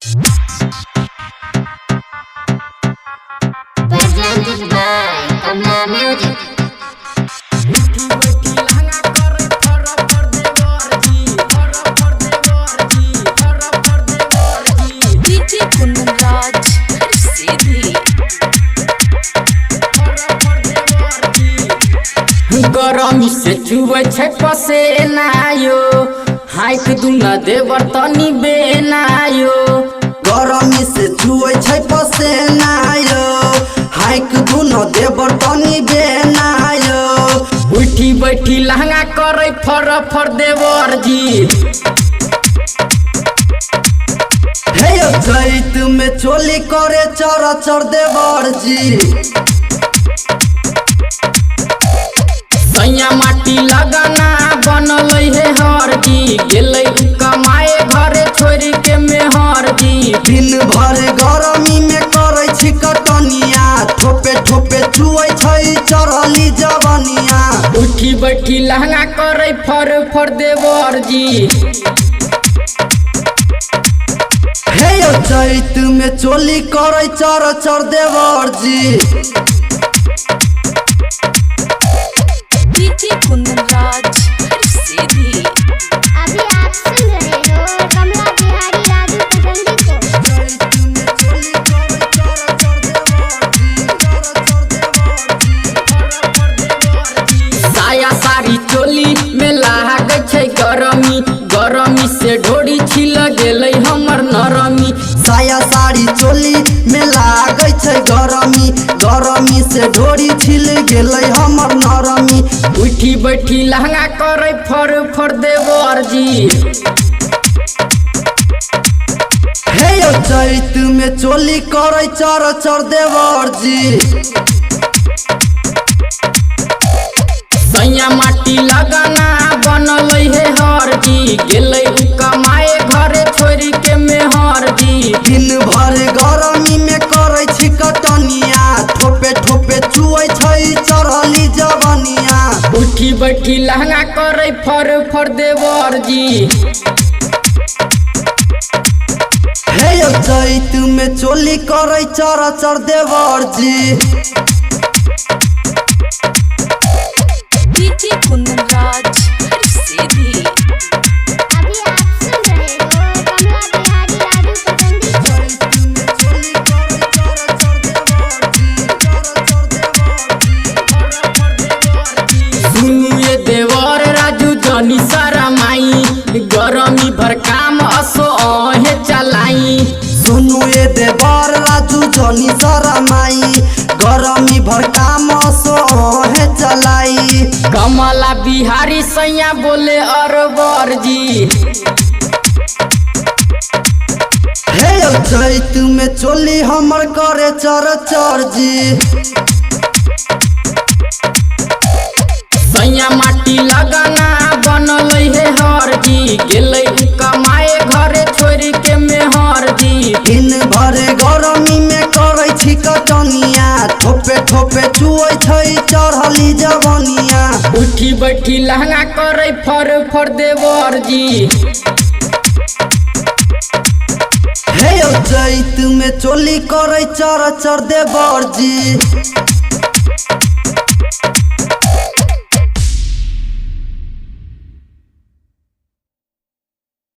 Presented by Kamla Music. DJ Kunraj Sidhi गरमी से चुबै छै पसेनायो हाइक दुना देवर तनी बेनायो। गरमी से छुए छै पसेनायो हाइक दुनो देवर तनी बेनायो। उठी बैठी लहंगा करे फर फर देवर जी। हे यो चैत में चोली करे चर चर देवर जी। सैया माटी लगाना बनल है हर जी गेलै कमाए घरे छोड़ के मेहर जी। दिन भर गरमी में करे छी कटनिया ठोपे ठोपे छुए छै चरली जवनिया। उठी बैठी लहंगा करे फर फर देवर जी। हे यो चैत में चोली करे चर चर देवर जी। DJ Kunraj Sidhi अभी आप सुन रहे हो कमला बिहारी राजू पसंदी को। चैत में चोली करे चर चर देवर जी, चर चर देवर जी। साया साड़ी चोली में लाग छै गरमी गरमी से ढोरी छिल गेलै हमर नरमी। साया साड़ी चोली में लागै छै गरमी गरमी से ढोरी छिल गेलै हमर नरमी। उठी बैठी लहंगा करे फर फर देवर जी। हे यो चैत में चोली करे चर चर देवर जी। सैया माटी लगाना बनल है हर जी गेलै कमाए घरे छोड़ के मेहर जी। दिन भर गरमी में करे छी कटनिया ठोपे ठोपे छुए छै चरली जवनिया। उठी बैठी लहंगा करे फर फर देवर जी। हे यो चैत में चोली करे चर चर देवर जी। DJ Kunraj Sidhi अभी आप सुन रहे हो कमला बिहारी राजू पसंदी को। चैत में चोली करे चर चर देवर जी, चर चर देवर जी। सुनु ये देवर राजू जनी सारा माई गरमी भर काम असो अहे चलाई। सुनु ये देवर राजू जनी शरमाई गरमी भर काम सो है चलाई। कमला बिहारी सैया बोले अरबर जी। हे यो चैत में चोली हमर करे चर चर जी। सैया माटी लगाना बनल है हर जी गेलै कमाए घरे छोड़ के मेहर जी। दिन भर गरमी में करे छी कटनिया ठोपे ठोपे छुए छै चढ़ली जवनिया। उठी बैठी लहंगा करे फर फर देवर जी। हे यो चैत में चोली करे चर चर देवर जी।